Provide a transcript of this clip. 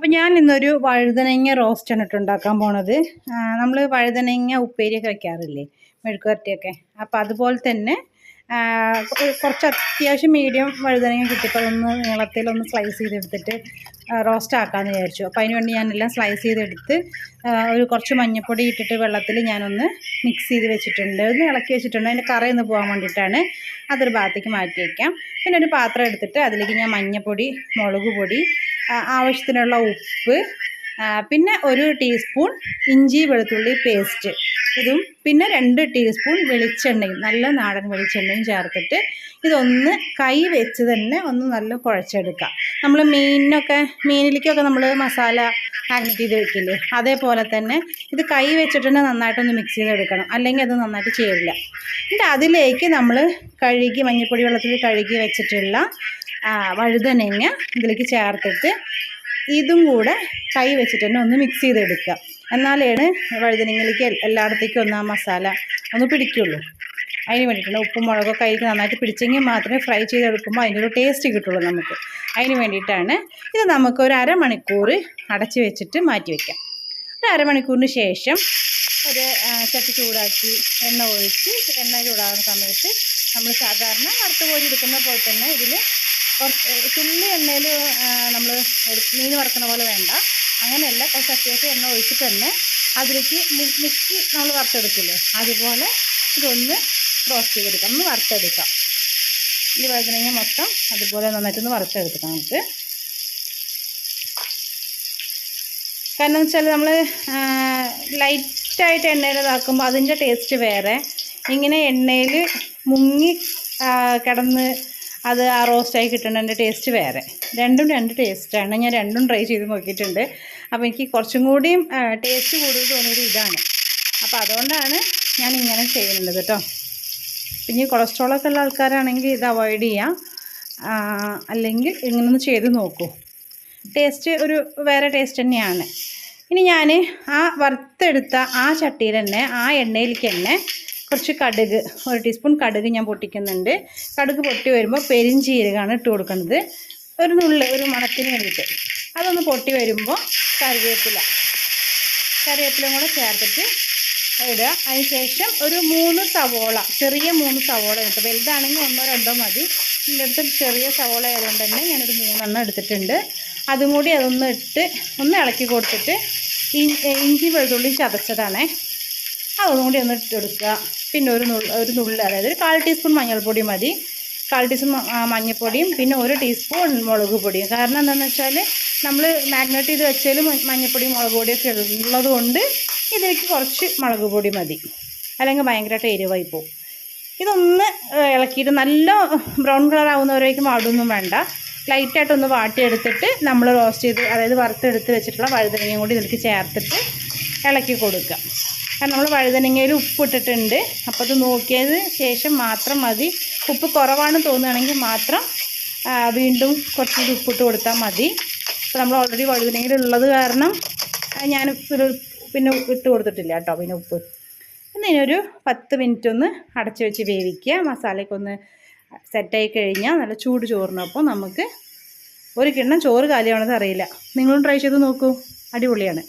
അപ്പോൾ ഞാൻ ഇന്നൊരു വഴുതനങ്ങ റോസ്റ്റാണ് ഉണ്ടാക്കാൻ പോണത്. നമ്മൾ വഴുതനങ്ങ ഉപ്പേരിയൊക്കെ വെക്കാറില്ലേ, മെഴുക്ക് വരട്ടിയൊക്കെ. അപ്പോൾ അതുപോലെ തന്നെ കുറച്ച് അത്യാവശ്യം മീഡിയം വഴുതനങ്ങ കിട്ടിയപ്പോൾ ഒന്ന് നീളത്തിലൊന്ന് സ്ലൈസ് ചെയ്തെടുത്തിട്ട് റോസ്റ്റ് ആക്കാമെന്ന് വിചാരിച്ചു. അപ്പോൾ അതിന് വേണ്ടി ഞാനെല്ലാം സ്ലൈസ് ചെയ്തെടുത്ത് ഒരു കുറച്ച് മഞ്ഞൾപ്പൊടി ഇട്ടിട്ട് വെള്ളത്തിൽ ഞാനൊന്ന് മിക്സ് ചെയ്ത് വെച്ചിട്ടുണ്ട്, ഒന്ന് ഇളക്കി വെച്ചിട്ടുണ്ട്. അതിൻ്റെ കറയൊന്ന് പോകാൻ വേണ്ടിയിട്ടാണ്. അതൊരു ഭാഗത്തേക്ക് മാറ്റി വയ്ക്കാം. പിന്നെ ഒരു പാത്രം എടുത്തിട്ട് അതിലേക്ക് ഞാൻ മഞ്ഞൾപ്പൊടി, മുളക് പൊടി, ആവശ്യത്തിനുള്ള ഉപ്പ്, പിന്നെ ഒരു ടീസ്പൂൺ ഇഞ്ചി വെളുത്തുള്ളി പേസ്റ്റ് ഇതും, പിന്നെ 2 ടീസ്പൂൺ വെളിച്ചെണ്ണയും, നല്ല നാടൻ വെളിച്ചെണ്ണയും ചേർത്തിട്ട് ഇതൊന്ന് കൈ വെച്ച് തന്നെ ഒന്ന് നല്ല കുഴച്ചെടുക്കാം. നമ്മൾ മീനിലേക്കൊക്കെ നമ്മൾ മസാല മാഗ്നറ്റ് ചെയ്ത് വെക്കില്ലേ, അതേപോലെ തന്നെ ഇത് കൈ വെച്ചിട്ട് തന്നെ നന്നായിട്ടൊന്ന് മിക്സ് ചെയ്തെടുക്കണം, അല്ലെങ്കിൽ അത് നന്നായിട്ട് ചേരില്ല. എന്നിട്ട് അതിലേക്ക് നമ്മൾ മഞ്ഞൾപ്പൊടി വെള്ളത്തിൽ കഴുകി വെച്ചിട്ടുള്ള വഴുതനങ്ങ ഇതിലേക്ക് ചേർത്തിട്ട് ഇതും കൂടെ കൈ വെച്ചിട്ട് തന്നെ ഒന്ന് മിക്സ് ചെയ്തെടുക്കുക. എന്നാലാണ് വഴുതനങ്ങയിലേക്ക് എല്ലായിടത്തേക്കും ഒന്ന് ആ മസാല ഒന്ന് പിടിക്കുള്ളൂ. അതിന് വേണ്ടിയിട്ടാണ് ഉപ്പും മുളകൊക്കെ കൈക്ക് നന്നായിട്ട് പിടിച്ചെങ്കിൽ മാത്രമേ ഫ്രൈ ചെയ്തെടുക്കുമ്പോൾ അതിൻ്റെ ഒരു ടേസ്റ്റ് കിട്ടുള്ളൂ നമുക്ക്. അതിന് വേണ്ടിയിട്ടാണ്. ഇത് നമുക്ക് ഒരു അരമണിക്കൂർ അടച്ച് വെച്ചിട്ട് മാറ്റി വയ്ക്കാം. ഒരു അരമണിക്കൂറിന് ശേഷം ഒരു ചട്ടി ചൂടാക്കി എണ്ണ ഒഴിച്ച്, എണ്ണ ചൂടാകുന്ന സമയത്ത് നമ്മൾ സാധാരണ വറുത്ത് കോരി എടുക്കുന്ന പോലെ തന്നെ ഇതിൽ തുള്ളി എണ്ണയിൽ നമ്മൾ മീൻ വറുക്കുന്ന പോലെ വേണ്ട, അങ്ങനെയല്ല. കുറച്ച് അത്യാവശ്യം എണ്ണ ഒഴിച്ചിട്ട് തന്നെ അതിലേക്ക് മുക്കി നമ്മൾ വറുത്തെടുക്കില്ലേ, അതുപോലെ ഇതൊന്ന് റോസ്റ്റ് ചെയ്തെടുക്കാം, ഒന്ന് വറുത്തെടുക്കാം. ഈ വഴുതനങ്ങ മൊത്തം അതുപോലെ നന്നായിട്ടൊന്ന് വറുത്തെടുക്കാം നമുക്ക്. കാരണം എന്ന് വെച്ചാൽ നമ്മൾ ലൈറ്റായിട്ട് എണ്ണയിൽ ഇതാക്കുമ്പോൾ അതിൻ്റെ ടേസ്റ്റ് വേറെ, ഇങ്ങനെ എണ്ണയിൽ മുങ്ങി കിടന്ന് അത് ആ റോസ്റ്റായി കിട്ടുന്നതിൻ്റെ ടേസ്റ്റ് വേറെ. രണ്ടും രണ്ട് ടേസ്റ്റാണ്. ഞാൻ രണ്ടും ട്രൈ ചെയ്ത് നോക്കിയിട്ടുണ്ട്. അപ്പോൾ എനിക്ക് കുറച്ചും കൂടിയും ടേസ്റ്റ് കൂടുതൽ തോന്നിയത് ഇതാണ്. അപ്പോൾ അതുകൊണ്ടാണ് ഞാൻ ഇങ്ങനെ ചെയ്യുന്നത് കേട്ടോ. പിന്നെ കൊളസ്ട്രോളൊക്കെ ഉള്ള ആൾക്കാരാണെങ്കിൽ ഇത് അവോയ്ഡ് ചെയ്യാം, അല്ലെങ്കിൽ ഇങ്ങനൊന്ന് ചെയ്ത് നോക്കൂ. ടേസ്റ്റ് ഒരു വേറെ ടേസ്റ്റ് തന്നെയാണ്. ഇനി ഞാൻ ആ വറുത്തെടുത്ത ആ ചട്ടിയിൽ തന്നെ, ആ എണ്ണയിലേക്ക് തന്നെ കുറച്ച് കടുക്, 1 ടീസ്പൂൺ കടുക് ഞാൻ പൊട്ടിക്കുന്നുണ്ട്. കടുക് പൊട്ടി വരുമ്പോൾ പെരിഞ്ചീരകമാണ് ഇട്ട് കൊടുക്കുന്നത്, ഒരു മണത്തിന് വേണ്ടിയിട്ട്. അതൊന്ന് പൊട്ടി വരുമ്പോൾ കറിവേപ്പിലയും കൂടെ ചേർത്തിട്ട് ഇടുക. അതിന് ശേഷം ഒരു 3 സവോള, ചെറിയ 3 സവോള കിട്ടും. വലുതാണെങ്കിൽ 1-2 മതി. എൻ്റെ അടുത്ത് ചെറിയ സവോള ആയതുകൊണ്ട് തന്നെ ഞാനൊരു 3 എടുത്തിട്ടുണ്ട്. അതും കൂടി അതൊന്ന് ഇട്ട് ഒന്ന് ഇളക്കി കൊടുത്തിട്ട് ഇഞ്ചി വെളുത്തുള്ളി ചതച്ചതാണേ, അതൊന്നും കൂടി ഒന്ന് ഇട്ടെടുക്കുക. പിന്നെ ഒരു നുള്ളി, അതായത് ഒരു 1/4 ടീസ്പൂൺ മഞ്ഞൾപ്പൊടി മതി. 1/4 ടീസ്പൂൺ മഞ്ഞൾപ്പൊടിയും പിന്നെ 1 ടീസ്പൂൺ മുളക് പൊടിയും. കാരണം എന്താണെന്ന് വെച്ചാൽ നമ്മൾ മാഗ്നേറ്റ് ചെയ്ത് വെച്ചാലും മഞ്ഞൾപ്പൊടിയും മുളക് പൊടിയൊക്കെ ഉള്ളത് കൊണ്ട് ഇതിലേക്ക് കുറച്ച് മുളക് പൊടി മതി, അല്ലെങ്കിൽ ഭയങ്കരമായിട്ട് എരിവായി പോകും. ഇതൊന്ന് ഇളക്കിയിട്ട് നല്ല ബ്രൗൺ കളർ ആവുന്നവരേക്കും വാടൊന്നും വേണ്ട, ലൈറ്റായിട്ടൊന്ന് വാട്ടിയെടുത്തിട്ട് നമ്മൾ റോസ്റ്റ് ചെയ്ത്, അതായത് വറുത്തെടുത്ത് വെച്ചിട്ടുള്ള വഴുതനങ്ങയും കൂടി ഇതിലേക്ക് ചേർത്തിട്ട് ഇളക്കി കൊടുക്കുക. കാരണം നമ്മൾ വഴുതനങ്ങയിൽ ഉപ്പ് ഇട്ടിട്ടുണ്ട്. അപ്പോൾ അത് നോക്കിയതിന് ശേഷം മാത്രം മതി. ഉപ്പ് കുറവാണെന്ന് തോന്നുകയാണെങ്കിൽ മാത്രം വീണ്ടും കുറച്ചുകൂടി ഉപ്പിട്ട് കൊടുത്താൽ മതി. അപ്പോൾ നമ്മൾ ഓൾറെഡി വഴുതനങ്ങയിലുള്ളത് കാരണം ഞാൻ പിന്നെ ഇട്ട് കൊടുത്തിട്ടില്ല കേട്ടോ, പിന്നെ ഉപ്പ്. ഇതിനൊരു 10 മിനിറ്റ് ഒന്ന് അടച്ച് വെച്ച് വേവിക്കുക. മസാലയൊക്കെ ഒന്ന് സെറ്റായി കഴിഞ്ഞാൽ നല്ല ചൂട് ചോറിനപ്പോൾ നമുക്ക് ഒരു കിണ്ണം ചോറ് കാലിയാണെന്ന് അറിയില്ല. നിങ്ങളും ട്രൈ ചെയ്ത് നോക്കൂ, അടിപൊളിയാണ്.